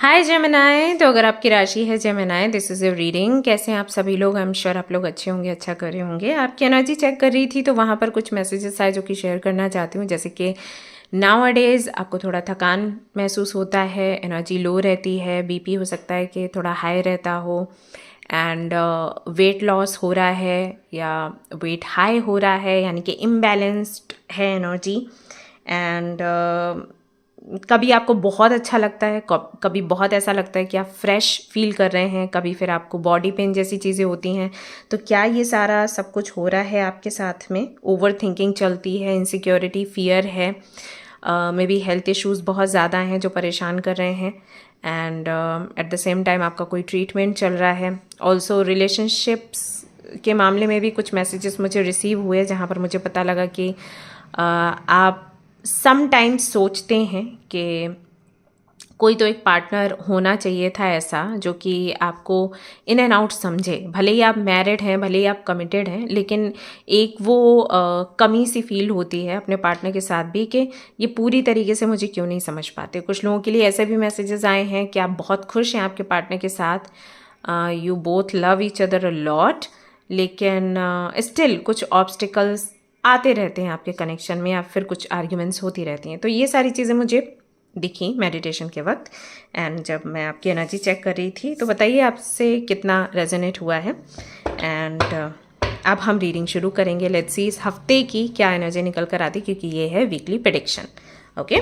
हाय Gemini. तो अगर आपकी राशि है Gemini, this is your reading. कैसे हैं आप सभी लोग? आई एम श्योर आप लोग अच्छे होंगे, अच्छा कर रहे होंगे। आपकी एनर्जी चेक कर रही थी तो वहाँ पर कुछ मैसेजेस आए जो कि शेयर करना चाहती हूँ। जैसे कि नाउ अडेज आपको थोड़ा थकान महसूस होता है, एनर्जी लो रहती है, बीपी हो सकता है कि थोड़ा हाई रहता हो, एंड वेट लॉस हो रहा है या वेट हाई हो रहा है, यानी कि इम्बैलेंस्ड है एनर्जी। एंड कभी आपको बहुत अच्छा लगता है, कभी बहुत ऐसा लगता है कि आप फ्रेश फील कर रहे हैं, कभी फिर आपको बॉडी पेन जैसी चीज़ें होती हैं। तो क्या ये सारा सब कुछ हो रहा है आपके साथ में? ओवर थिंकिंग चलती है, इनसिक्योरिटी, फियर है, मे बी हेल्थ इश्यूज़ बहुत ज़्यादा हैं जो परेशान कर रहे हैं। And at the same time आपका कोई ट्रीटमेंट चल रहा है। ऑल्सो रिलेशनशिप्स के मामले में भी कुछ मैसेजेस मुझे रिसीव हुए जहाँ पर मुझे पता लगा कि आप समटाइम्स सोचते हैं कि कोई तो एक पार्टनर होना चाहिए था ऐसा जो कि आपको इन एंड आउट समझे। भले ही आप मैरिड हैं, भले ही आप कमिटेड हैं, लेकिन एक वो कमी सी फील होती है अपने पार्टनर के साथ भी कि ये पूरी तरीके से मुझे क्यों नहीं समझ पाते। कुछ लोगों के लिए ऐसे भी मैसेजेस आए हैं कि आप बहुत खुश हैं आपके पार्टनर के साथ, you both love each other a lot, लेकिन स्टिल कुछ ऑब्स्टिकल्स आते रहते हैं आपके कनेक्शन में, या फिर कुछ आर्ग्यूमेंट्स होती रहती हैं। तो ये सारी चीज़ें मुझे दिखी मेडिटेशन के वक्त, एंड जब मैं आपकी एनर्जी चेक कर रही थी। तो बताइए आपसे कितना रेजोनेट हुआ है। एंड अब हम रीडिंग शुरू करेंगे। लेट्स सी इस हफ्ते की क्या एनर्जी निकल कर आती, क्योंकि ये है weekly prediction. Okay,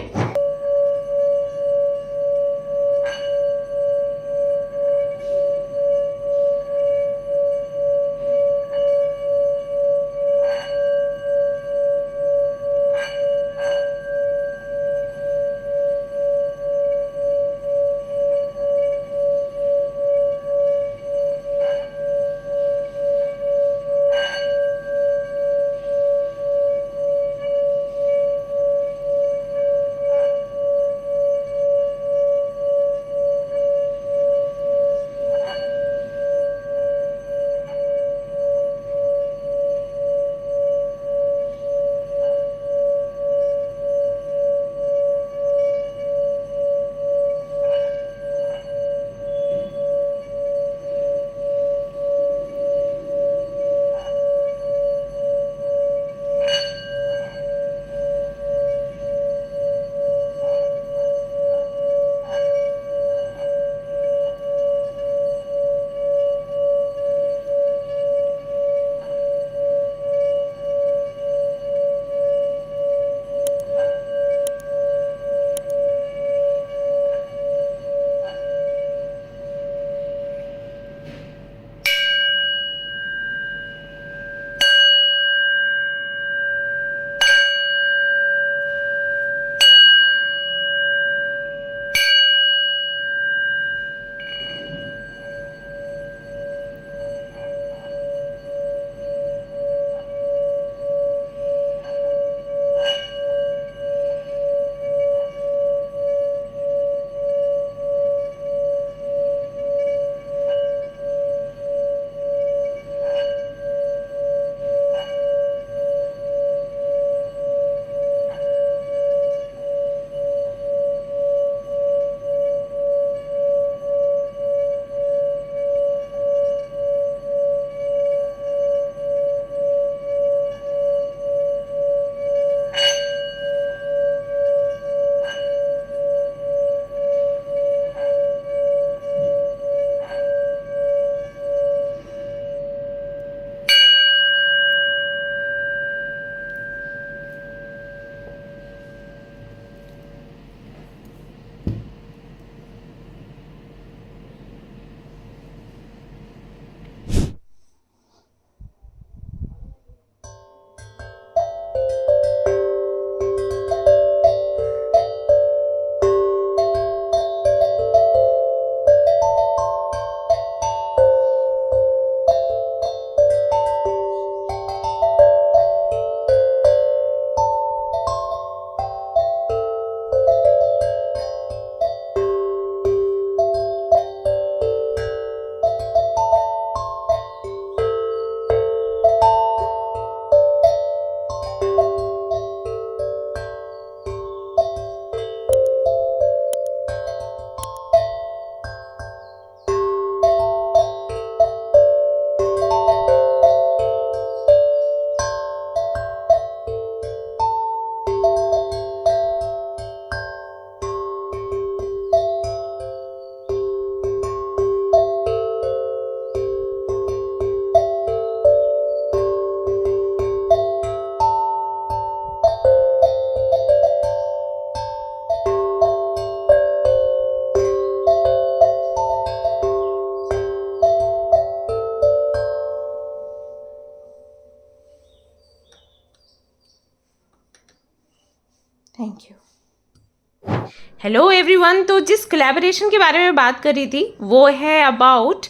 hello everyone. तो जिस कोलैबोरेशन के बारे में बात कर रही थी वो है अबाउट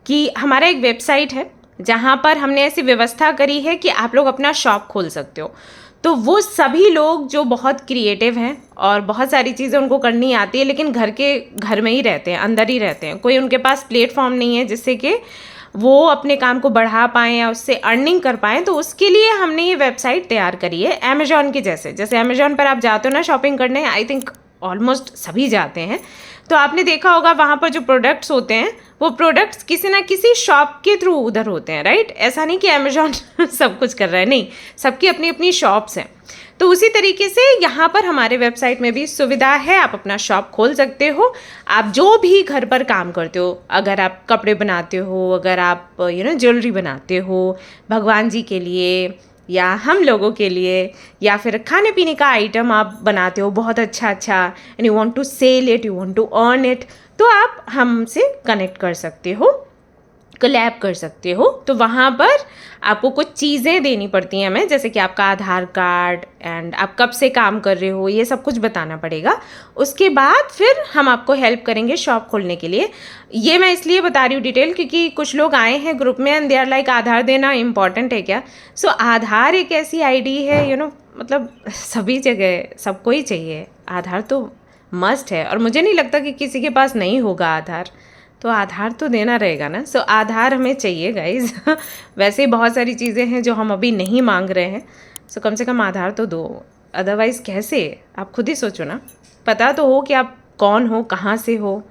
कि हमारा एक वेबसाइट है जहाँ पर हमने ऐसी व्यवस्था करी है कि आप लोग अपना शॉप खोल सकते हो। तो वो सभी लोग जो बहुत क्रिएटिव हैं और बहुत सारी चीज़ें उनको करनी आती है, लेकिन घर में ही रहते हैं, अंदर ही रहते हैं, कोई उनके पास प्लेटफॉर्म नहीं है जिससे कि वो अपने काम को बढ़ा पाएँ या उससे अर्निंग कर पाएँ, तो उसके लिए हमने ये वेबसाइट तैयार करी है। अमेजॉन के जैसे अमेजॉन पर आप जाते हो ना शॉपिंग करने, आई थिंक ऑलमोस्ट सभी जाते हैं, तो आपने देखा होगा वहाँ पर जो प्रोडक्ट्स होते हैं वो प्रोडक्ट्स किसी ना किसी शॉप के थ्रू उधर होते हैं, राइट। ऐसा नहीं कि अमेजॉन सब कुछ कर रहा है, नहीं, सबकी अपनी अपनी शॉप्स हैं। तो उसी तरीके से यहाँ पर हमारे वेबसाइट में भी सुविधा है, आप अपना शॉप खोल सकते हो। आप जो भी घर पर काम करते हो, अगर आप कपड़े बनाते हो, अगर आप ज्वेलरी बनाते हो भगवान जी के लिए या हम लोगों के लिए, या फिर खाने पीने का आइटम आप बनाते हो बहुत अच्छा and you want to sell it, you want to earn it, तो आप हमसे कनेक्ट कर सकते हो, कोलैब कर सकते हो। तो वहाँ पर आपको कुछ चीज़ें देनी पड़ती हैं हमें, जैसे कि आपका आधार कार्ड एंड आप कब से काम कर रहे हो, ये सब कुछ बताना पड़ेगा। उसके बाद फिर हम आपको हेल्प करेंगे शॉप खोलने के लिए। ये मैं इसलिए बता रही हूँ डिटेल क्योंकि कुछ लोग आए हैं ग्रुप में एंड दे आर लाइक आधार देना इम्पॉर्टेंट है क्या। सो आधार एक ऐसी आईडी है मतलब सभी जगह सबको ही चाहिए आधार, तो मस्ट है। और मुझे नहीं लगता कि किसी के पास नहीं होगा आधार, तो आधार तो देना रहेगा ना। सो आधार हमें चाहिए गाइज वैसे बहुत सारी चीज़ें हैं जो हम अभी नहीं मांग रहे हैं, सो कम से कम आधार तो दो, अदरवाइज़ कैसे, आप खुद ही सोचो ना। पता तो हो कि आप कौन हो, कहाँ से हो,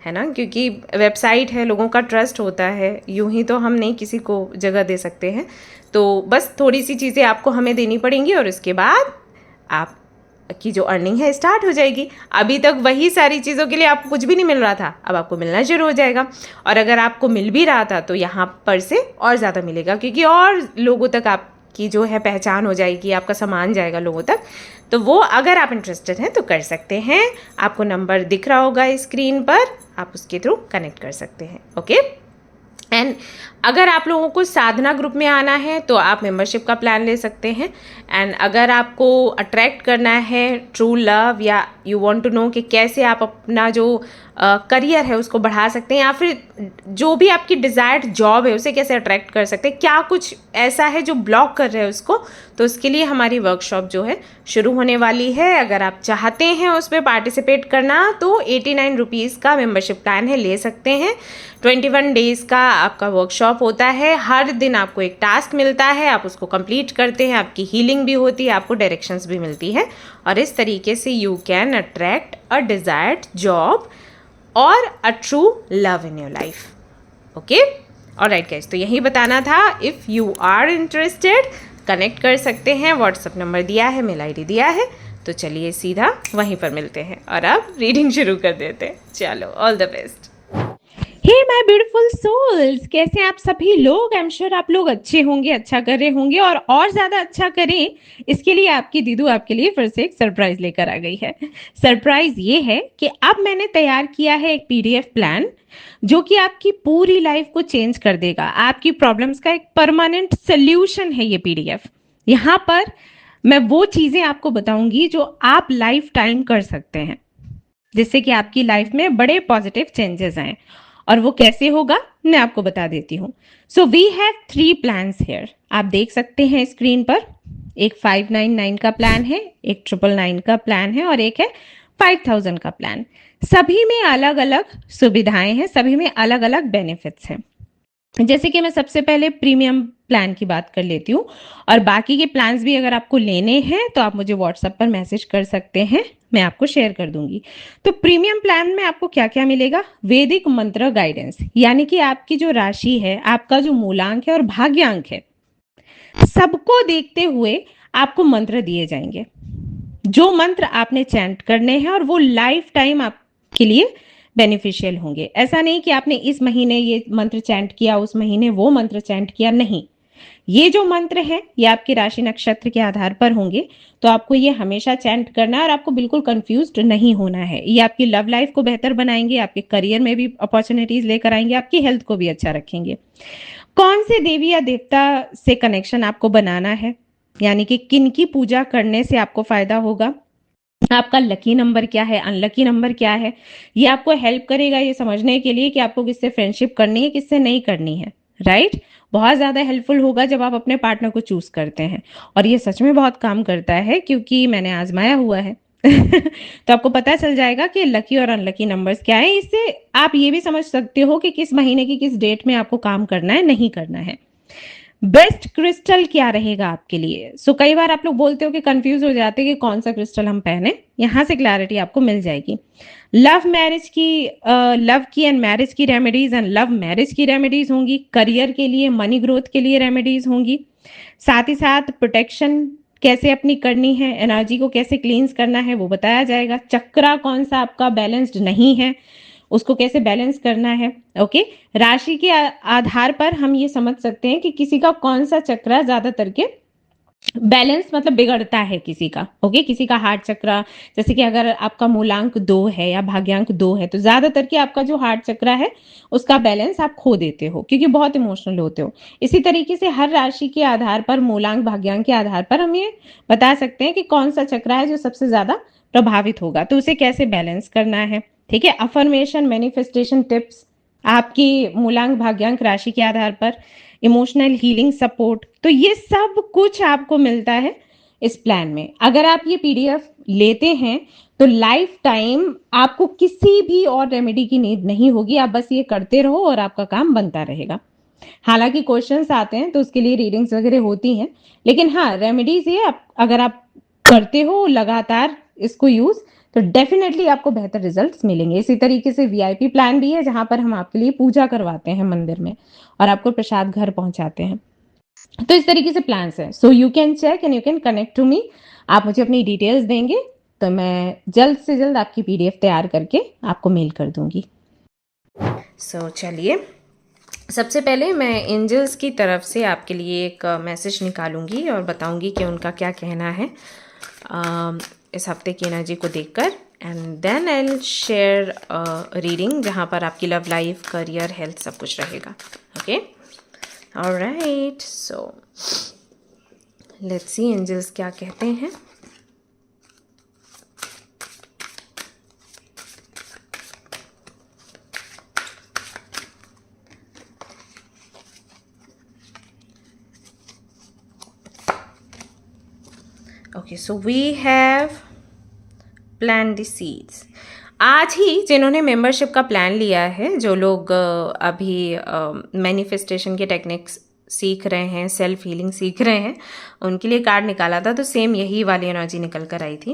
है ना, क्योंकि वेबसाइट है, लोगों का ट्रस्ट होता है, यूं ही तो हम नहीं किसी को जगह दे सकते हैं। तो बस थोड़ी सी चीज़ें आपको हमें देनी पड़ेंगी और उसके बाद आप की जो अर्निंग है स्टार्ट हो जाएगी। अभी तक वही सारी चीज़ों के लिए आपको कुछ भी नहीं मिल रहा था, अब आपको मिलना शुरू हो जाएगा। और अगर आपको मिल भी रहा था तो यहाँ पर से और ज़्यादा मिलेगा, क्योंकि और लोगों तक आपकी जो है पहचान हो जाएगी, आपका सामान जाएगा लोगों तक। तो वो अगर आप इंटरेस्टेड हैं तो कर सकते हैं। आपको नंबर दिख रहा होगा स्क्रीन पर, आप उसके थ्रू कनेक्ट कर सकते हैं। ओके। एंड अगर आप लोगों को साधना ग्रुप में आना है तो आप मेंबरशिप का प्लान ले सकते हैं। एंड अगर आपको अट्रैक्ट करना है ट्रू लव, या यू वांट टू नो कि कैसे आप अपना जो करियर है उसको बढ़ा सकते हैं, या फिर जो भी आपकी डिज़ायर्ड जॉब है उसे कैसे अट्रैक्ट कर सकते हैं, क्या कुछ ऐसा है जो ब्लॉक कर रहे हैं उसको, तो उसके लिए हमारी वर्कशॉप जो है शुरू होने वाली है। अगर आप चाहते हैं उस पर पार्टिसिपेट करना तो 89 रुपीज़ का मेंबरशिप प्लान है, ले सकते हैं। 21 डेज़ का आपका वर्कशॉप होता है, हर दिन आपको एक टास्क मिलता है, आप उसको कंप्लीट करते हैं, आपकी हीलिंग भी होती है, आपको डायरेक्शंस भी मिलती है, और इस तरीके से you can attract a desired job और a true love in your life. Okay, alright guys, तो यही बताना था। If you are interested connect कर सकते हैं, व्हाट्सअप नंबर दिया है, मेल आईडी दिया है, तो चलिए सीधा वहीं पर मिलते हैं और अब रीडिंग शुरू कर देते हैं। चलो, all the best. Hey my beautiful souls, कैसे आप सभी लोग। आई एम श्योर आप लोग अच्छे होंगे, अच्छा कर रहे होंगे, और ज़्यादा अच्छा करें इसके लिए आपकी दीदू आपके लिए फिर से एक सरप्राइज लेकर आ गई है। सरप्राइज ये है कि अब मैंने तैयार किया है एक पीडीएफ प्लान जो कि आपकी पूरी लाइफ को चेंज कर देगा। आपकी प्रॉब्लम्स का एक परमानेंट सोल्यूशन है ये पीडीएफ। यहाँ पर मैं वो चीज़ें आपको बताऊंगी जो आप लाइफ टाइम कर सकते हैं, जिससे कि आपकी लाइफ में बड़े पॉजिटिव चेंजेस आए। और वो कैसे होगा मैं आपको बता देती हूँ। So we have 3 plans here, आप देख सकते हैं स्क्रीन पर। एक 599 का प्लान है, एक 999 का प्लान है, और एक है 5000 का प्लान। सभी में अलग अलग सुविधाएं हैं, सभी में अलग अलग बेनिफिट्स हैं। जैसे कि मैं सबसे पहले प्रीमियम प्लान की बात कर लेती हूँ, और बाकी के प्लान्स भी अगर आपको लेने हैं तो आप मुझे व्हाट्सएप पर मैसेज कर सकते हैं, मैं आपको शेयर कर दूंगी। तो प्रीमियम प्लान में आपको क्या क्या मिलेगा? वैदिक मंत्र गाइडेंस, यानी कि आपकी जो राशि है, आपका जो मूलांक है और भाग्यांक है, सबको देखते हुए आपको मंत्र दिए जाएंगे। जो मंत्र आपने चैंट करने हैं और वो लाइफ टाइम आपके लिए बेनिफिशियल होंगे। ऐसा नहीं कि आपने इस महीने ये मंत्र चैंट किया, उस महीने वो मंत्र चैंट किया, नहीं। ये जो मंत्र है ये आपकी राशि नक्षत्र के आधार पर होंगे, तो आपको ये हमेशा चैंट करना है और आपको बिल्कुल कंफ्यूज्ड नहीं होना है। ये आपकी लव लाइफ को बेहतर बनाएंगे, आपके करियर में भी अपॉर्चुनिटीज लेकर आएंगे, आपकी हेल्थ को भी अच्छा रखेंगे। कौन से देवी या देवता से कनेक्शन आपको बनाना है, यानी कि किन की पूजा करने से आपको फायदा होगा, आपका लकी नंबर क्या है, अनलकी नंबर क्या है। ये आपको हेल्प करेगा ये समझने के लिए कि आपको किससे फ्रेंडशिप करनी है, किससे नहीं करनी है, राइट। बहुत ज़्यादा हेल्पफुल होगा जब आप अपने पार्टनर को चूज करते हैं। और ये सच में बहुत काम करता है, क्योंकि मैंने आजमाया हुआ है। तो आपको पता चल जाएगा कि लकी और अनलकी नंबर्स क्या है। इससे आप ये भी समझ सकते हो कि किस महीने की किस डेट में आपको काम करना है, नहीं करना है। बेस्ट क्रिस्टल क्या रहेगा आपके लिए। कई बार आप लोग बोलते हो कि कंफ्यूज हो जाते हैं कि कौन सा क्रिस्टल हम पहने। यहां से क्लैरिटी आपको मिल जाएगी। लव की एंड मैरिज की रेमेडीज एंड लव मैरिज की रेमेडीज होंगी। करियर के लिए, मनी ग्रोथ के लिए रेमेडीज होंगी। साथ ही साथ प्रोटेक्शन कैसे अपनी करनी है, एनर्जी को कैसे क्लींस करना है वो बताया जाएगा। चक्रा कौन सा आपका बैलेंस्ड नहीं है, उसको कैसे बैलेंस करना है। ओके, राशि के आधार पर हम ये समझ सकते हैं कि किसी का कौन सा चक्र ज्यादातर के बैलेंस मतलब बिगड़ता है किसी का। ओके, किसी का हार्ट चक्र, जैसे कि अगर आपका मूलांक 2 है या भाग्यांक 2 है तो ज्यादातर के आपका जो हार्ट चक्र है उसका बैलेंस आप खो देते हो, क्योंकि बहुत इमोशनल होते हो। इसी तरीके से हर राशि के आधार पर, मूलांक भाग्यांक के आधार पर हम ये बता सकते हैं कि कौन सा चक्र है जो सबसे ज्यादा प्रभावित होगा, तो उसे कैसे बैलेंस करना है। ठीक है, अफर्मेशन, मैनिफेस्टेशन टिप्स आपकी मूलांक भाग्यांक राशि के आधार पर, इमोशनल हीलिंग सपोर्ट, तो ये सब कुछ आपको मिलता है इस प्लान में। अगर आप ये पीडीएफ लेते हैं तो लाइफ टाइम आपको किसी भी और रेमेडी की नीड नहीं होगी। आप बस ये करते रहो और आपका काम बनता रहेगा। हालांकि क्वेश्चंस आते हैं तो उसके लिए रीडिंग्स वगैरह होती हैं, लेकिन हाँ, रेमेडीज ये अगर आप करते हो लगातार इसको यूज, तो डेफिनेटली आपको बेहतर रिजल्ट्स मिलेंगे। इसी तरीके से वीआईपी प्लान भी है जहां पर हम आपके लिए पूजा करवाते हैं मंदिर में और आपको प्रसाद घर पहुंचाते हैं। तो इस तरीके से प्लान्स हैं। So you can check and you can connect to me. आप मुझे अपनी डिटेल्स देंगे तो मैं जल्द से जल्द आपकी पीडीएफ तैयार करके आपको मेल कर दूंगी। चलिए, सबसे पहले मैं एंजल्स की तरफ से आपके लिए एक मैसेज निकालूंगी और बताऊंगी कि उनका क्या कहना है इस हफ्ते की एनर्जी को देखकर, and then I will share reading जहां पर आपकी लव लाइफ, करियर, हेल्थ सब कुछ रहेगा। Okay, alright, so let's see angels क्या कहते हैं। Okay, so we have plan the seeds. आज ही जिन्होंने मेंबरशिप का प्लान लिया है, जो लोग अभी मैनिफेस्टेशन के टेक्निक्स सीख रहे हैं, सेल्फ हीलिंग सीख रहे हैं, उनके लिए कार्ड निकाला था तो सेम यही वाली एनर्जी निकल कर आई थी।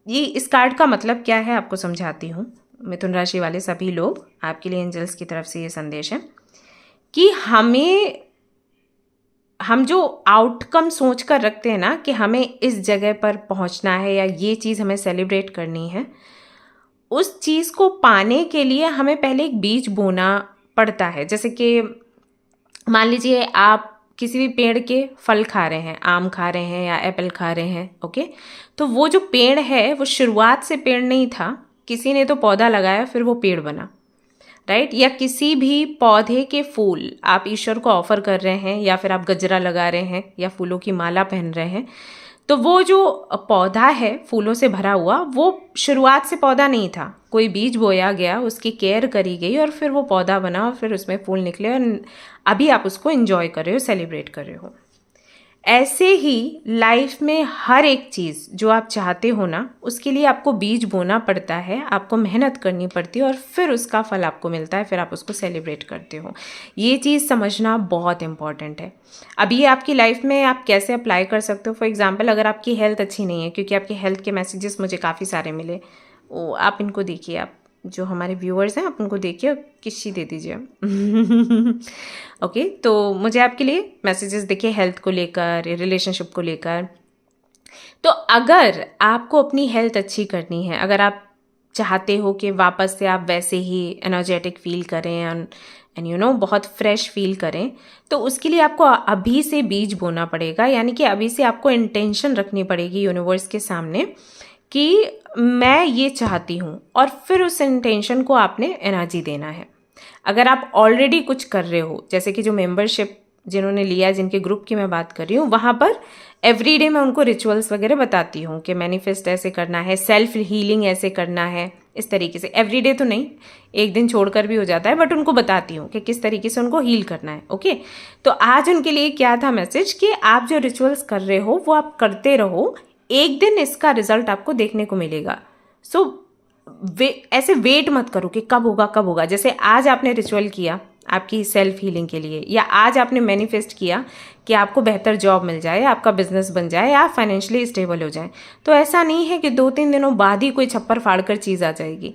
ये इस कार्ड का मतलब क्या है आपको समझाती हूँ। मिथुन राशि वाले सभी लोग, आपके लिए एंजल्स की तरफ से ये संदेश है कि हम जो आउटकम सोच कर रखते हैं ना कि हमें इस जगह पर पहुंचना है या ये चीज़ हमें सेलिब्रेट करनी है, उस चीज़ को पाने के लिए हमें पहले एक बीज बोना पड़ता है। जैसे कि मान लीजिए आप किसी भी पेड़ के फल खा रहे हैं, आम खा रहे हैं या एप्पल खा रहे हैं, ओके, तो वो जो पेड़ है वो शुरुआत से पेड़ नहीं था, किसी ने तो पौधा लगाया फिर वो पेड़ बना, राइट। या किसी भी पौधे के फूल आप ईश्वर को ऑफर कर रहे हैं या फिर आप गजरा लगा रहे हैं या फूलों की माला पहन रहे हैं, तो वो जो पौधा है फूलों से भरा हुआ, वो शुरुआत से पौधा नहीं था, कोई बीज बोया गया, उसकी केयर करी गई और फिर वो पौधा बना और फिर उसमें फूल निकले और अभी आप उसको एंजॉय कर रहे हो, सेलिब्रेट कर रहे हो। ऐसे ही लाइफ में हर एक चीज़ जो आप चाहते हो ना, उसके लिए आपको बीज बोना पड़ता है, आपको मेहनत करनी पड़ती है और फिर उसका फल आपको मिलता है, फिर आप उसको सेलिब्रेट करते हो। ये चीज़ समझना बहुत इंपॉर्टेंट है। अब ये आपकी लाइफ में आप कैसे अप्लाई कर सकते हो। फॉर एग्जाम्पल, अगर आपकी हेल्थ अच्छी नहीं है, क्योंकि आपकी हेल्थ के मैसेजेस मुझे काफ़ी सारे मिले, वो आप इनको देखिए, आप जो हमारे व्यूअर्स हैं आप उनको देखिए, किसी दे दीजिए। ओके, तो मुझे आपके लिए मैसेजेस देखिए हेल्थ को लेकर, रिलेशनशिप को लेकर। तो अगर आपको अपनी हेल्थ अच्छी करनी है, अगर आप चाहते हो कि वापस से आप वैसे ही एनर्जेटिक फील करें एंड यू नो बहुत फ्रेश फील करें, तो उसके लिए आपको अभी से बीज बोना पड़ेगा। यानी कि अभी से आपको इंटेंशन रखनी पड़ेगी यूनिवर्स के सामने कि मैं ये चाहती हूँ, और फिर उस इंटेंशन को आपने एनर्जी देना है। अगर आप ऑलरेडी कुछ कर रहे हो, जैसे कि जो मेंबरशिप जिन्होंने लिया, जिनके ग्रुप की मैं बात कर रही हूँ, वहाँ पर एवरीडे मैं उनको रिचुअल्स वगैरह बताती हूँ कि मैनिफेस्ट ऐसे करना है, सेल्फ हीलिंग ऐसे करना है, इस तरीके से। एवरीडे तो नहीं, एक दिन छोड़कर भी हो जाता है, बट उनको बताती हूँ कि किस तरीके से उनको हील करना है। ओके, तो आज उनके लिए क्या था मैसेज कि आप जो रिचुअल्स कर रहे हो वो आप करते रहो, एक दिन इसका रिजल्ट आपको देखने को मिलेगा। सो ऐसे वेट मत करो कि कब होगा कब होगा। जैसे आज आपने रिचुअल किया आपकी सेल्फ हीलिंग के लिए, या आज आपने मैनिफेस्ट किया कि आपको बेहतर जॉब मिल जाए, आपका बिजनेस बन जाए, आप फाइनेंशियली स्टेबल हो जाए, तो ऐसा नहीं है कि 2-3 दिनों बाद ही कोई छप्पर फाड़ कर चीज़ आ जाएगी।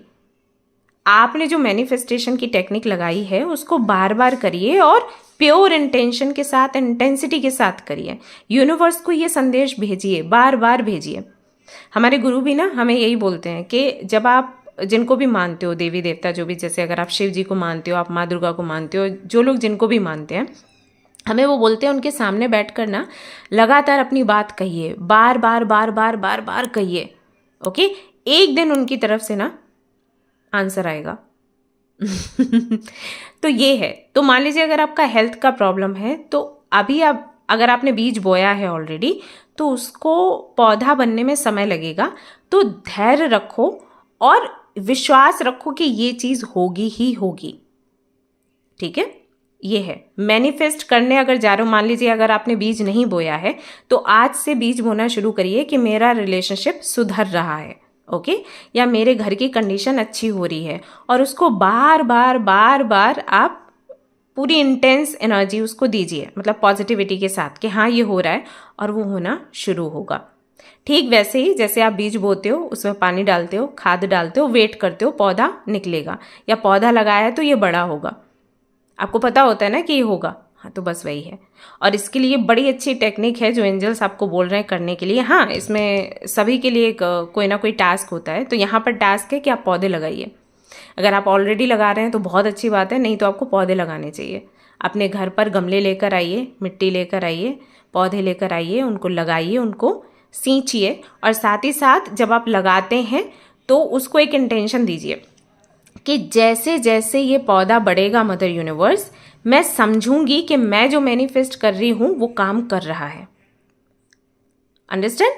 आपने जो मैनिफेस्टेशन की टेक्निक लगाई है उसको बार बार करिए और प्योर इंटेंशन के साथ, इंटेंसिटी के साथ करिए। यूनिवर्स को ये संदेश भेजिए, बार बार भेजिए। हमारे गुरु भी ना हमें यही बोलते हैं कि जब आप जिनको भी मानते हो, देवी देवता जो भी, जैसे अगर आप शिव जी को मानते हो, आप माँ दुर्गा को मानते हो, जो लोग जिनको भी मानते हैं, हमें वो बोलते हैं उनके सामने बैठकर ना लगातार अपनी बात कहिए, बार बार बार बार बार बार कहिए। ओके, एक दिन उनकी तरफ से ना आंसर आएगा। तो ये है। तो मान लीजिए अगर आपका हेल्थ का प्रॉब्लम है, तो अभी आप अगर आपने बीज बोया है ऑलरेडी, तो उसको पौधा बनने में समय लगेगा। तो धैर्य रखो और विश्वास रखो कि ये चीज़ होगी ही होगी। ठीक है, ये है। मैनिफेस्ट करने अगर जा रहे हो, मान लीजिए अगर आपने बीज नहीं बोया है, तो आज से बीज बोना शुरू करिए कि मेरा रिलेशनशिप सुधर रहा है। ओके, या मेरे घर की कंडीशन अच्छी हो रही है, और उसको बार बार बार बार आप पूरी इंटेंस एनर्जी उसको दीजिए, मतलब पॉजिटिविटी के साथ कि हाँ ये हो रहा है, और वो होना शुरू होगा। ठीक वैसे ही जैसे आप बीज बोते हो, उसमें पानी डालते हो, खाद डालते हो, वेट करते हो, पौधा निकलेगा, या पौधा लगाया है तो ये बड़ा होगा, आपको पता होता है ना कि ये होगा। हाँ, तो बस वही है। और इसके लिए बड़ी अच्छी टेक्निक है जो एंजल्स आपको बोल रहे हैं करने के लिए। हाँ, इसमें सभी के लिए कोई ना कोई टास्क होता है। तो यहाँ पर टास्क है कि आप पौधे लगाइए। अगर आप ऑलरेडी लगा रहे हैं तो बहुत अच्छी बात है, नहीं तो आपको पौधे लगाने चाहिए। अपने घर पर गमले लेकर आइए, मिट्टी लेकर आइए, पौधे लेकर आइए, उनको लगाइए, उनको सींचिए, और साथ ही साथ जब आप लगाते हैं तो उसको एक इंटेंशन दीजिए कि जैसे जैसे ये पौधा बढ़ेगा मदर यूनिवर्स, मैं समझूंगी कि मैं जो मैनिफेस्ट कर रही हूं वो काम कर रहा है। अंडरस्टैंड?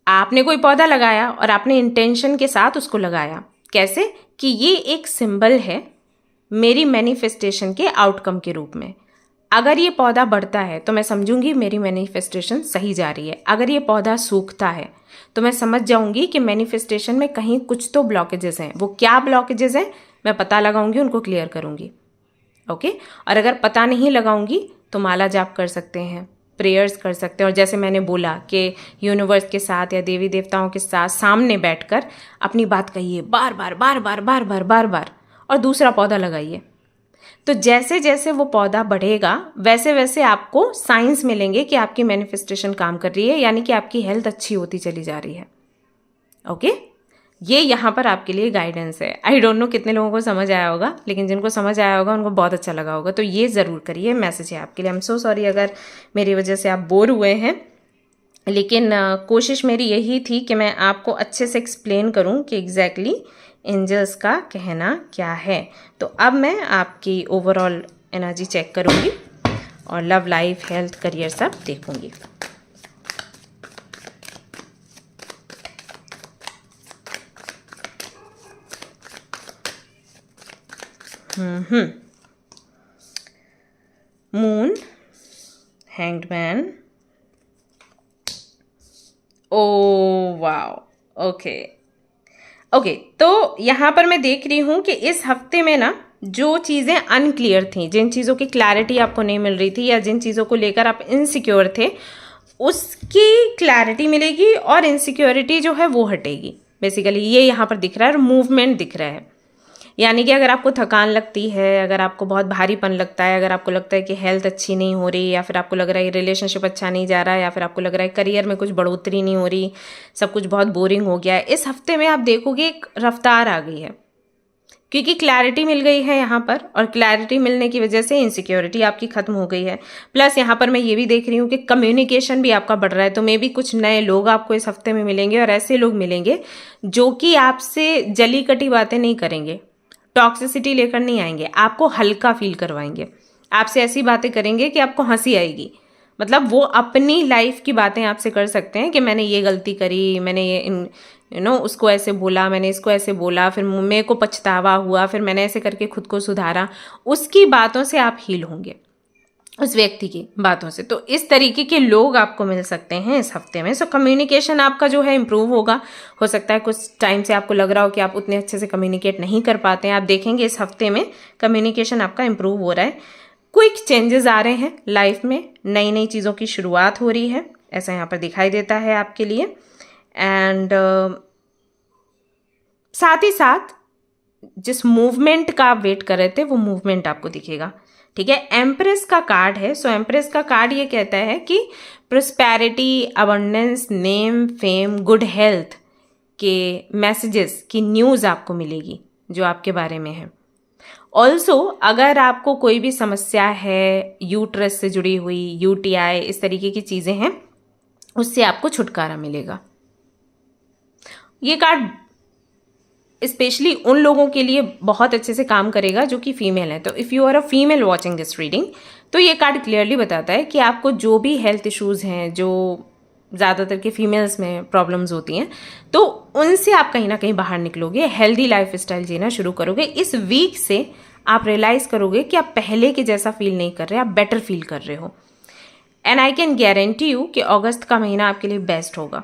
आपने कोई पौधा लगाया और आपने इंटेंशन के साथ उसको लगाया, कैसे कि ये एक सिंबल है मेरी मैनिफेस्टेशन के आउटकम के रूप में। अगर ये पौधा बढ़ता है तो मैं समझूंगी मेरी मैनिफेस्टेशन सही जा रही है। अगर ये पौधा सूखता है तो मैं समझ जाऊंगी कि मैनिफेस्टेशन में कहीं कुछ तो ब्लॉकेजेस हैं। वो क्या ब्लॉकेजेस हैं मैं पता लगाऊंगी, उनको क्लियर करूंगी। ओके, और अगर पता नहीं लगाऊंगी तो माला जाप कर सकते हैं, प्रेयर्स कर सकते हैं, और जैसे मैंने बोला कि यूनिवर्स के साथ या देवी देवताओं के साथ सामने बैठकर अपनी बात कहिए बार बार बार बार बार बार बार बार, और दूसरा पौधा लगाइए। तो जैसे जैसे वो पौधा बढ़ेगा वैसे वैसे आपको साइंस मिलेंगे कि आपकी मैनिफेस्टेशन काम कर रही है, यानी कि आपकी हेल्थ अच्छी होती चली जा रही है। ओके, ये यहाँ पर आपके लिए गाइडेंस है। आई डोंट नो कितने लोगों को समझ आया होगा, लेकिन जिनको समझ आया होगा उनको बहुत अच्छा लगा होगा। तो ये ज़रूर करिए, मैसेज है आपके लिए। आई एम सो सॉरी अगर मेरी वजह से आप बोर हुए हैं, लेकिन कोशिश मेरी यही थी कि मैं आपको अच्छे से एक्सप्लेन करूं कि एग्जैक्टली एंजल्स का कहना क्या है। तो अब मैं आपकी ओवरऑल एनर्जी चेक करूंगी और लव, लाइफ, हेल्थ, करियर सब देखूंगी। Moon, hanged man, oh wow, okay okay. तो यहाँ पर मैं देख रही हूँ कि इस हफ्ते में ना जो चीज़ें अनक्लियर थी, जिन चीज़ों की क्लैरिटी आपको नहीं मिल रही थी, या जिन चीज़ों को लेकर आप इनसिक्योर थे, उसकी क्लैरिटी मिलेगी और इनसिक्योरिटी जो है वो हटेगी। बेसिकली ये यहाँ पर दिख रहा है, और मूवमेंट दिख रहा है। यानी कि अगर आपको थकान लगती है, अगर आपको बहुत भारीपन लगता है, अगर आपको लगता है कि हेल्थ अच्छी नहीं हो रही, या फिर आपको लग रहा है रिलेशनशिप अच्छा नहीं जा रहा है, या फिर आपको लग रहा है करियर में कुछ बढ़ोतरी नहीं हो रही, सब कुछ बहुत बोरिंग हो गया है, इस हफ्ते में आप देखोगे एक रफ्तार आ गई है, क्योंकि क्लैरिटी मिल गई है यहाँ पर, और क्लैरिटी मिलने की वजह से इनसिक्योरिटी आपकी खत्म हो गई है। प्लस यहाँ पर मैं ये भी देख रही हूँ कि कम्युनिकेशन भी आपका बढ़ रहा है। तो मे भी कुछ नए लोग आपको इस हफ्ते में मिलेंगे, और ऐसे लोग मिलेंगे जो कि आपसे जली कटी बातें नहीं करेंगे, टॉक्सिसिटी लेकर नहीं आएंगे, आपको हल्का फील करवाएंगे, आपसे ऐसी बातें करेंगे कि आपको हंसी आएगी। मतलब वो अपनी लाइफ की बातें आपसे कर सकते हैं कि मैंने ये गलती करी, मैंने ये उसको ऐसे बोला, मैंने इसको ऐसे बोला, फिर मेरे को पछतावा हुआ, फिर मैंने ऐसे करके खुद को सुधारा। उसकी बातों से आप हील होंगे, उस व्यक्ति की बातों से। तो इस तरीके के लोग आपको मिल सकते हैं इस हफ्ते में। सो कम्युनिकेशन आपका जो है इम्प्रूव होगा। हो सकता है कुछ टाइम से आपको लग रहा हो कि आप उतने अच्छे से कम्युनिकेट नहीं कर पाते हैं, आप देखेंगे इस हफ्ते में कम्युनिकेशन आपका इम्प्रूव हो रहा है। क्विक चेंजेस आ रहे हैं लाइफ में, नई नई चीज़ों की शुरुआत हो रही है, ऐसा यहाँ पर दिखाई देता है आपके लिए। एंड साथ ही साथ जिस मूवमेंट का आप वेट कर रहे थे वो मूवमेंट आपको दिखेगा। ठीक है, एम्प्रेस का कार्ड है। सो एम्प्रेस का कार्ड ये कहता है कि prosperity, abundance, name, fame, good health के मैसेजेस की न्यूज़ आपको मिलेगी जो आपके बारे में है। ऑल्सो अगर आपको कोई भी समस्या है, यूट्रस से जुड़ी हुई, यूटीआई, इस तरीके की चीज़ें हैं, उससे आपको छुटकारा मिलेगा। ये कार्ड स्पेशली उन लोगों के लिए बहुत अच्छे से काम करेगा जो कि फीमेल है। तो if you are a female watching this reading, तो ये कार्ड क्लियरली बताता है कि आपको जो भी हेल्थ इश्यूज़ हैं, जो ज़्यादातर के फीमेल्स में प्रॉब्लम्स होती हैं, तो उनसे आप कहीं ना कहीं बाहर निकलोगे, हेल्दी लाइफ स्टाइल जीना शुरू करोगे। इस वीक से आप रियलाइज़ करोगे कि आप पहले के जैसा फील नहीं कर रहे, आप बेटर फील कर रहे हो। And I can guarantee you कि अगस्त का महीना आपके लिए बेस्ट होगा।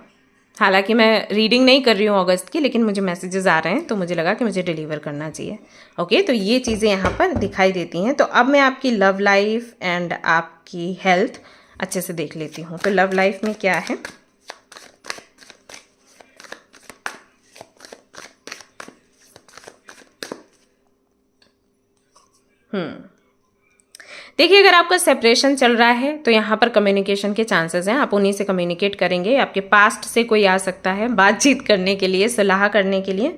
हालांकि मैं रीडिंग नहीं कर रही हूँ अगस्त की, लेकिन मुझे मैसेजेस आ रहे हैं तो मुझे लगा कि मुझे डिलीवर करना चाहिए। ओके, तो ये चीज़ें यहाँ पर दिखाई देती हैं। तो अब मैं आपकी लव लाइफ एंड आपकी हेल्थ अच्छे से देख लेती हूँ। तो लव लाइफ में क्या है? देखिए, अगर आपका सेपरेशन चल रहा है तो यहाँ पर कम्युनिकेशन के चांसेस हैं, आप उन्हीं से कम्युनिकेट करेंगे। आपके पास्ट से कोई आ सकता है बातचीत करने के लिए, सलाह करने के लिए।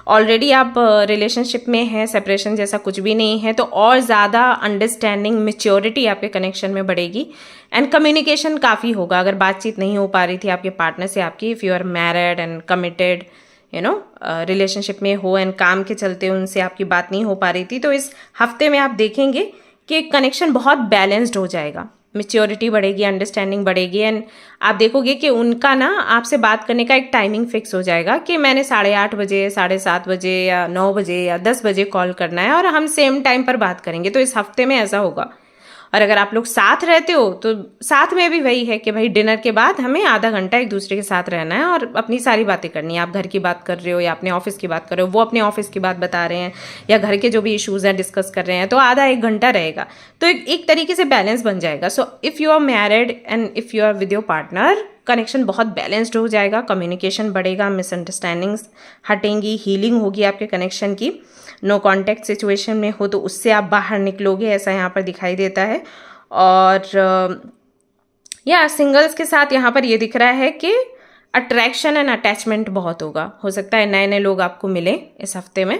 ऑलरेडी आप रिलेशनशिप में हैं, सेपरेशन जैसा कुछ भी नहीं है, तो और ज़्यादा अंडरस्टैंडिंग, मैच्योरिटी आपके कनेक्शन में बढ़ेगी। एंड कम्युनिकेशन काफ़ी होगा। अगर बातचीत नहीं हो पा रही थी आपके पार्टनर से आपकी, if you are married and committed, relationship में हो एंड काम के चलते उनसे आपकी बात नहीं हो पा रही थी, तो इस हफ्ते में आप देखेंगे कि कनेक्शन बहुत बैलेंस्ड हो जाएगा, मैच्योरिटी बढ़ेगी, अंडरस्टैंडिंग बढ़ेगी। एंड आप देखोगे कि उनका ना आपसे बात करने का एक टाइमिंग फिक्स हो जाएगा कि मैंने 8:30 बजे, 7:30 बजे या 9 बजे या 10 बजे कॉल करना है और हम सेम टाइम पर बात करेंगे। तो इस हफ्ते में ऐसा होगा। और अगर आप लोग साथ रहते हो तो साथ में भी वही है कि भाई डिनर के बाद हमें आधा घंटा एक दूसरे के साथ रहना है और अपनी सारी बातें करनी है। आप घर की बात कर रहे हो या अपने ऑफिस की बात कर रहे हो, वो अपने ऑफिस की बात बता रहे हैं या घर के जो भी इश्यूज़ हैं डिस्कस कर रहे हैं, तो आधा एक घंटा रहेगा। तो एक तरीके से बैलेंस बन जाएगा। So if you are married and if you are with your partner, connection बहुत बैलेंस्ड हो जाएगा, कम्युनिकेशन बढ़ेगा, मिसअंडरस्टैंडिंग्स हटेंगी, हीलिंग होगी आपके कनेक्शन की। नो कॉन्टैक्ट सिचुएशन में हो तो उससे आप बाहर निकलोगे, ऐसा यहाँ पर दिखाई देता है। और या सिंगल्स के साथ यहाँ पर ये दिख रहा है कि अट्रैक्शन एंड अटैचमेंट बहुत होगा। हो सकता है नए नए लोग आपको मिले इस हफ्ते में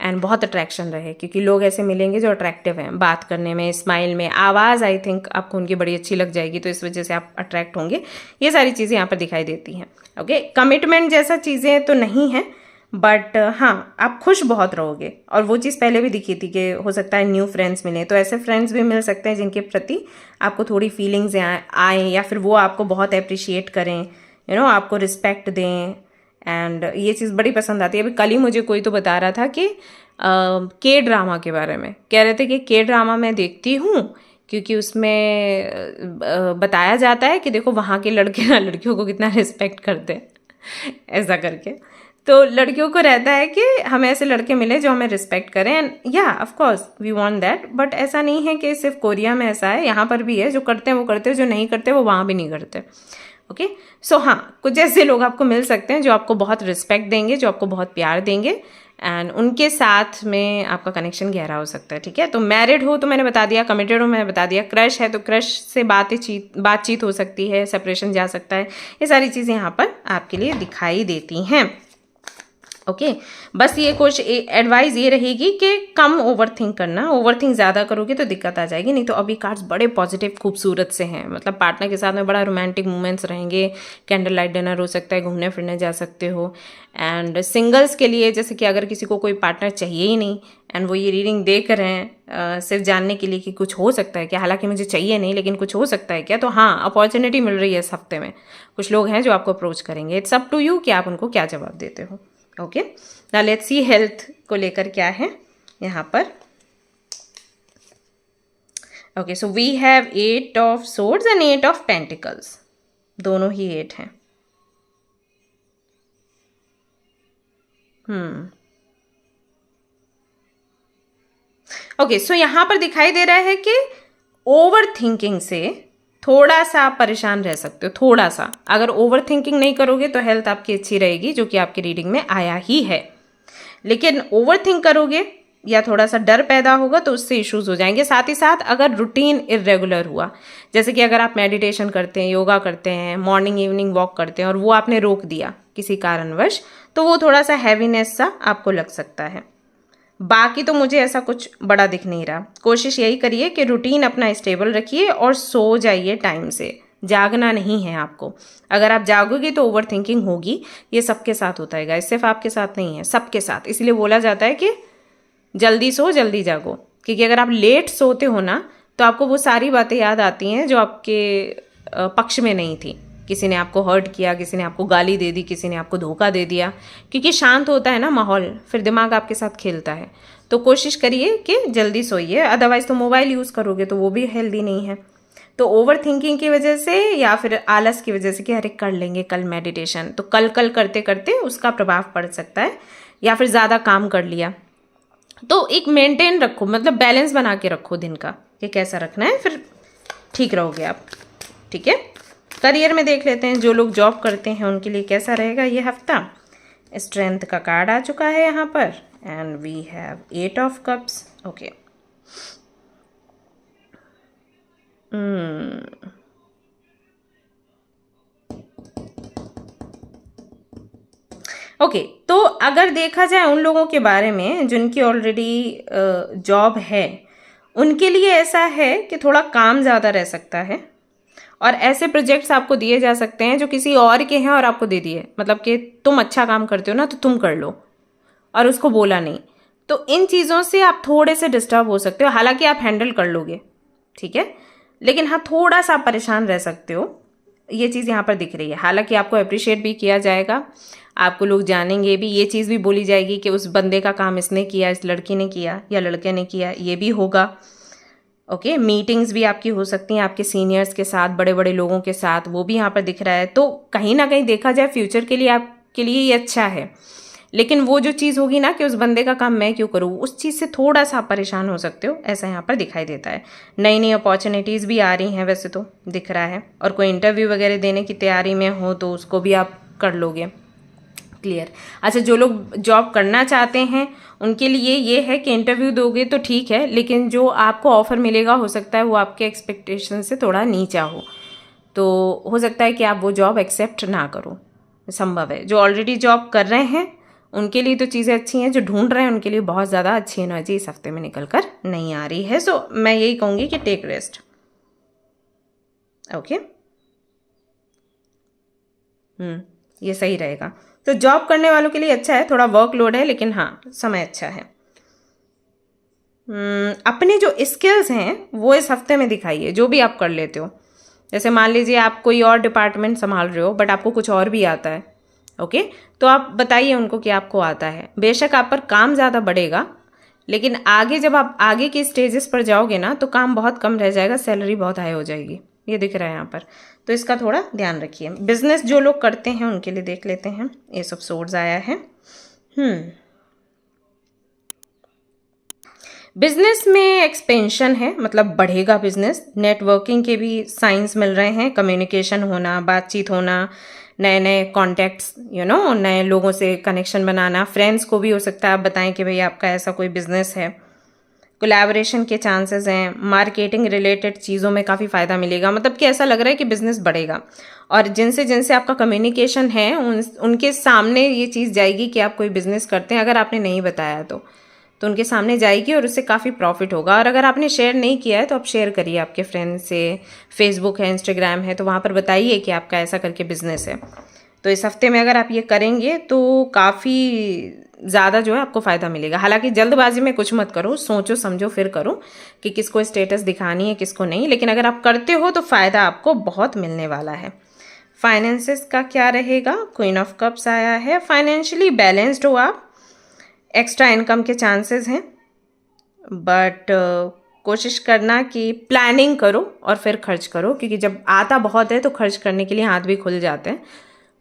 एंड बहुत अट्रैक्शन रहे, क्योंकि लोग ऐसे मिलेंगे जो अट्रैक्टिव हैं, बात करने में, स्माइल में, आवाज़ आई थिंक आपको उनकी बड़ी अच्छी लग जाएगी, तो इस वजह से आप अट्रैक्ट होंगे। ये सारी चीज़ें यहाँ पर दिखाई देती हैं। ओके, कमिटमेंट जैसा चीज़ें तो नहीं है, बट हाँ आप खुश बहुत रहोगे। और वो चीज़ पहले भी दिखी थी कि हो सकता है न्यू फ्रेंड्स मिलें, तो ऐसे फ्रेंड्स भी मिल सकते हैं जिनके प्रति आपको थोड़ी फीलिंग्स आए या फिर वो आपको बहुत अप्रिशिएट करें, आपको रिस्पेक्ट दें। एंड ये चीज़ बड़ी पसंद आती है। अभी कल ही मुझे कोई तो बता रहा था कि के ड्रामा के बारे में कह रहे थे कि के ड्रामा मैं देखती हूँ क्योंकि उसमें बताया जाता है कि देखो वहाँ के लड़के ना लड़कियों को कितना रिस्पेक्ट करते हैं, ऐसा करके। तो लड़कियों को रहता है कि हमें ऐसे लड़के मिले जो हमें रिस्पेक्ट करें। एंड या of course we want that, but ऐसा नहीं है कि सिर्फ कोरिया में ऐसा है, यहाँ पर भी है। जो करते हैं वो करते हैं, जो नहीं करते वो वहाँ भी नहीं करते। ओके, सो हाँ, कुछ ऐसे लोग आपको मिल सकते हैं जो आपको बहुत रिस्पेक्ट देंगे, जो आपको बहुत प्यार देंगे, एंड उनके साथ में आपका कनेक्शन गहरा हो सकता है। ठीक है, तो मैरिड हो तो मैंने बता दिया, कमिटेड हो मैंने बता दिया, क्रश है तो क्रश से बातचीत हो सकती है, सेपरेशन जा सकता है। ये सारी चीज़ें यहाँ पर आपके लिए दिखाई देती हैं। ओके, बस ये कुछ एडवाइस ये रहेगी कि कम ओवरथिंक करना। ओवरथिंक ज़्यादा करोगे तो दिक्कत आ जाएगी। नहीं तो अभी कार्ड्स बड़े पॉजिटिव खूबसूरत से हैं, मतलब पार्टनर के साथ में बड़ा रोमांटिक मोमेंट्स रहेंगे, कैंडल लाइट डिनर हो सकता है, घूमने फिरने जा सकते हो। एंड सिंगल्स के लिए जैसे कि अगर किसी को कोई पार्टनर चाहिए ही नहीं एंड वो ये रीडिंग देख रहे हैं सिर्फ जानने के लिए कि कुछ हो सकता है क्या, हालांकि मुझे चाहिए नहीं लेकिन कुछ हो सकता है क्या, तो हाँ अपॉर्चुनिटी मिल रही है इस हफ्ते में। कुछ लोग हैं जो आपको अप्रोच करेंगे। इट्स अप टू यू कि आप उनको क्या जवाब देते हो। Okay, now let's see health को लेकर क्या है यहाँ पर। Okay, so we have 8 of swords and 8 of pentacles, दोनों ही 8 हैं। ओके, सो यहाँ पर दिखाई दे रहा है कि ओवर थिंकिंग से थोड़ा सा आप परेशान रह सकते हो, थोड़ा सा। अगर ओवर थिंकिंग नहीं करोगे तो हेल्थ आपकी अच्छी रहेगी, जो कि आपकी रीडिंग में आया ही है। लेकिन ओवर थिंक करोगे या थोड़ा सा डर पैदा होगा तो उससे इश्यूज हो जाएंगे। साथ ही साथ अगर रूटीन इरेगुलर हुआ, जैसे कि अगर आप मेडिटेशन करते हैं, योगा करते हैं, मॉर्निंग इवनिंग वॉक करते हैं और वो आपने रोक दिया किसी कारणवश, तो वो थोड़ा सा हैवीनेस सा आपको लग सकता है। बाकी तो मुझे ऐसा कुछ बड़ा दिख नहीं रहा। कोशिश यही करिए कि रूटीन अपना स्टेबल रखिए और सो जाइए टाइम से। जागना नहीं है आपको। अगर आप जागोगे तो ओवर थिंकिंग होगी। ये सबके साथ होता है गाइस, सिर्फ आपके साथ नहीं है, सबके साथ। इसलिए बोला जाता है कि जल्दी सो जल्दी जागो, क्योंकि अगर आप लेट सोते हो ना तो आपको वो सारी बातें याद आती हैं जो आपके पक्ष में नहीं थी। किसी ने आपको हर्ट किया, किसी ने आपको गाली दे दी, किसी ने आपको धोखा दे दिया। क्योंकि शांत होता है ना माहौल, फिर दिमाग आपके साथ खेलता है। तो कोशिश करिए कि जल्दी सोइए, अदरवाइज तो मोबाइल यूज़ करोगे तो वो भी हेल्दी नहीं है। तो ओवर थिंकिंग की वजह से या फिर आलस की वजह से कि अरे कर लेंगे कल मेडिटेशन, तो कल कल करते करते उसका प्रभाव पड़ सकता है। या फिर ज़्यादा काम कर लिया, तो एक मेंटेन रखो, मतलब बैलेंस बना के रखो दिन का कि कैसा रखना है, फिर ठीक रहोगे आप। ठीक है, करियर में देख लेते हैं। जो लोग जॉब करते हैं उनके लिए कैसा रहेगा ये हफ्ता। स्ट्रेंथ का कार्ड आ चुका है यहाँ पर and we have 8 of cups. Okay, okay, तो अगर देखा जाए उन लोगों के बारे में जिनकी ऑलरेडी जॉब है, उनके लिए ऐसा है कि थोड़ा काम ज़्यादा रह सकता है और ऐसे प्रोजेक्ट्स आपको दिए जा सकते हैं जो किसी और के हैं और आपको दे दिए, मतलब कि तुम अच्छा काम करते हो ना तो तुम कर लो, और उसको बोला नहीं। तो इन चीज़ों से आप थोड़े से डिस्टर्ब हो सकते हो। हालांकि आप हैंडल कर लोगे, ठीक है, लेकिन हाँ थोड़ा सा आप परेशान रह सकते हो। ये चीज़ यहाँ पर दिख रही है। हालांकि आपको अप्रिशिएट भी किया जाएगा, आपको लोग जानेंगे भी, ये चीज़ भी बोली जाएगी कि उस बंदे का काम इसने किया, इस लड़की ने किया या लड़के ने किया, ये भी होगा। ओके, मीटिंग्स भी आपकी हो सकती हैं आपके सीनियर्स के साथ, बड़े बड़े लोगों के साथ, वो भी यहाँ पर दिख रहा है। तो कहीं ना कहीं देखा जाए फ्यूचर के लिए आपके लिए ये अच्छा है। लेकिन वो जो चीज़ होगी ना कि उस बंदे का काम मैं क्यों करूँ, उस चीज़ से थोड़ा सा आप परेशान हो सकते हो, ऐसा यहाँ पर दिखाई देता है। नई नई अपॉर्चुनिटीज़ भी आ रही हैं वैसे तो दिख रहा है, और कोई इंटरव्यू वगैरह देने की तैयारी में हो तो उसको भी आप कर लोगे क्लियर। अच्छा, जो लोग जॉब करना चाहते हैं उनके लिए ये है कि इंटरव्यू दोगे तो ठीक है, लेकिन जो आपको ऑफर मिलेगा हो सकता है वो आपके एक्सपेक्टेशन से थोड़ा नीचा हो, तो हो सकता है कि आप वो जॉब एक्सेप्ट ना करो, संभव है। जो ऑलरेडी जॉब कर रहे हैं उनके लिए तो चीज़ें अच्छी हैं, जो ढूंढ रहे हैं उनके लिए बहुत ज़्यादा अच्छी एनर्जी इस हफ्ते में निकल कर नहीं आ रही है। सो मैं यही कहूँगी कि टेक रेस्ट। ओके, ये सही रहेगा। तो जॉब करने वालों के लिए अच्छा है, थोड़ा वर्कलोड है लेकिन हाँ समय अच्छा है। अपने जो स्किल्स हैं वो इस हफ्ते में दिखाइए, जो भी आप कर लेते हो। जैसे मान लीजिए आप कोई और डिपार्टमेंट संभाल रहे हो बट आपको कुछ और भी आता है, ओके, तो आप बताइए उनको कि आपको आता है। बेशक आप पर काम ज़्यादा बढ़ेगा, लेकिन आगे जब आप आगे के स्टेजेस पर जाओगे ना तो काम बहुत कम रह जाएगा, सैलरी बहुत हाई हो जाएगी, ये दिख रहा है यहाँ पर। तो इसका थोड़ा ध्यान रखिए। बिजनेस जो लोग करते हैं उनके लिए देख लेते हैं। एस ऑफ सोर्ड्स आया है। बिजनेस में एक्सपेंशन है, मतलब बढ़ेगा बिजनेस। नेटवर्किंग के भी साइंस मिल रहे हैं, कम्युनिकेशन होना, बातचीत होना, नए नए कॉन्टैक्ट्स, नए लोगों से कनेक्शन बनाना। फ्रेंड्स को भी हो सकता है आप बताएं कि भाई आपका ऐसा कोई बिजनेस है। कोलैबोरेशन के चांसेस हैं। मार्केटिंग रिलेटेड चीज़ों में काफ़ी फ़ायदा मिलेगा, मतलब कि ऐसा लग रहा है कि बिजनेस बढ़ेगा। और जिनसे जिनसे आपका कम्युनिकेशन है उनके सामने ये चीज़ जाएगी कि आप कोई बिजनेस करते हैं। अगर आपने नहीं बताया तो उनके सामने जाएगी और उससे काफ़ी प्रॉफिट होगा। और अगर आपने शेयर नहीं किया है तो आप शेयर करिए आपके फ्रेंड से। फेसबुक है, इंस्टाग्राम है, तो वहाँ पर बताइए कि आपका ऐसा करके बिजनेस है। तो इस हफ्ते में अगर आप ये करेंगे तो काफ़ी ज़्यादा जो है आपको फ़ायदा मिलेगा। हालांकि जल्दबाजी में कुछ मत करो, सोचो समझो फिर करो कि किसको स्टेटस दिखानी है किसको नहीं, लेकिन अगर आप करते हो तो फ़ायदा आपको बहुत मिलने वाला है। फाइनेंसेस का क्या रहेगा, क्वीन ऑफ कप्स आया है। फाइनेंशियली बैलेंस्ड हो आप, एक्स्ट्रा इनकम के चांसेस हैं, बट कोशिश करना कि प्लानिंग करो और फिर खर्च करो, क्योंकि जब आता बहुत है तो खर्च करने के लिए हाथ भी खुल जाते हैं।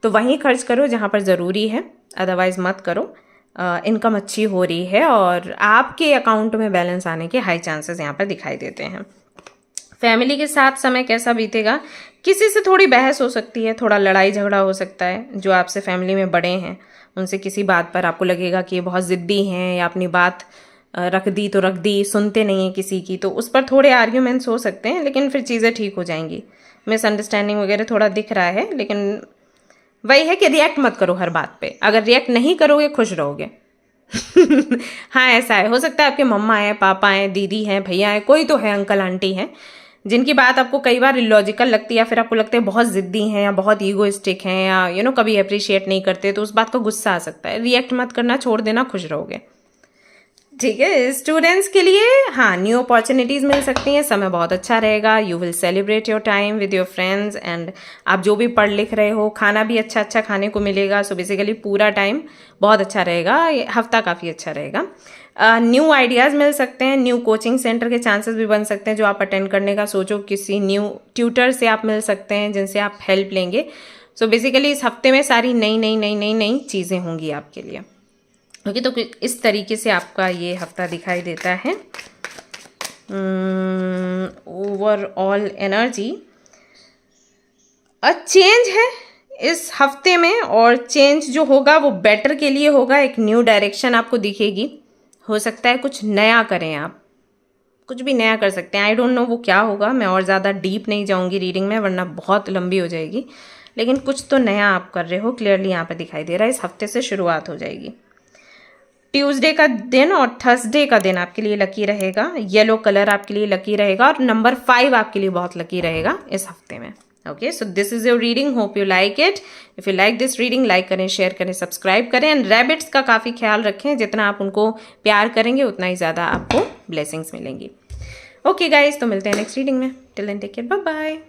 तो वहीं खर्च करो जहाँ पर ज़रूरी है, अदरवाइज़ मत करो। इनकम अच्छी हो रही है और आपके अकाउंट में बैलेंस आने के हाई चांसेस यहाँ पर दिखाई देते हैं। फैमिली के साथ समय कैसा बीतेगा, किसी से थोड़ी बहस हो सकती है, थोड़ा लड़ाई झगड़ा हो सकता है। जो आपसे फैमिली में बड़े हैं उनसे किसी बात पर आपको लगेगा कि ये बहुत ज़िद्दी हैं या अपनी बात रख दी तो रख दी, सुनते नहीं हैं किसी की, तो उस पर थोड़े आर्ग्यूमेंट्स हो सकते हैं, लेकिन फिर चीज़ें ठीक हो जाएंगी। मिसअंडरस्टैंडिंग वगैरह थोड़ा दिख रहा है, लेकिन वही है कि रिएक्ट मत करो हर बात पे। अगर रिएक्ट नहीं करोगे खुश रहोगे। हाँ ऐसा है, हो सकता है आपके मम्मा हैं, पापा हैं, दीदी हैं, भैया हैं, कोई तो है, अंकल आंटी हैं, जिनकी बात आपको कई बार इलॉजिकल लगती है या फिर आपको लगता है बहुत ज़िद्दी हैं या बहुत ईगोइस्टिक हैं या कभी अप्रिशिएट नहीं करते, तो उस बात का गुस्सा आ सकता है। रिएक्ट मत करना, छोड़ देना, खुश रहोगे। ठीक है, स्टूडेंट्स के लिए हाँ न्यू अपॉर्चुनिटीज़ मिल सकती हैं, समय बहुत अच्छा रहेगा। You will celebrate your time with your friends and आप जो भी पढ़ लिख रहे हो, खाना भी अच्छा अच्छा खाने को मिलेगा। सो बेसिकली पूरा टाइम बहुत अच्छा रहेगा, ये हफ्ता काफ़ी अच्छा रहेगा। न्यू आइडियाज़ मिल सकते हैं, न्यू कोचिंग सेंटर के चांसेस भी बन सकते हैं जो आप अटेंड करने का सोचो। किसी न्यू ट्यूटर से आप मिल सकते हैं जिनसे आप हेल्प लेंगे। सो बेसिकली इस हफ्ते में सारी नई नई नई नई नई चीज़ें होंगी आपके लिए। ओके, तो इस तरीके से आपका ये हफ्ता दिखाई देता है। ओवरऑल एनर्जी चेंज है इस हफ्ते में, और चेंज जो होगा वो बेटर के लिए होगा। एक न्यू डायरेक्शन आपको दिखेगी। हो सकता है कुछ नया करें, आप कुछ भी नया कर सकते हैं। आई डोंट नो वो क्या होगा, मैं और ज़्यादा डीप नहीं जाऊंगी रीडिंग में वरना बहुत लंबी हो जाएगी, लेकिन कुछ तो नया आप कर रहे हो, क्लियरली यहाँ पर दिखाई दे रहा है। इस हफ्ते से शुरुआत हो जाएगी। ट्यूसडे का दिन और थर्सडे का दिन आपके लिए लकी रहेगा। येलो कलर आपके लिए लकी रहेगा और नंबर 5 आपके लिए बहुत लकी रहेगा इस हफ्ते में। Okay, so this is your reading, hope you like it. If you like this reading, like करें, शेयर करें, सब्सक्राइब करें एंड रैबिट्स का काफ़ी ख्याल रखें। जितना आप उनको प्यार करेंगे उतना ही ज़्यादा आपको ब्लेसिंग्स मिलेंगी। ओके गाइज, तो मिलते हैं नेक्स्ट रीडिंग में। Till then take care, bye bye.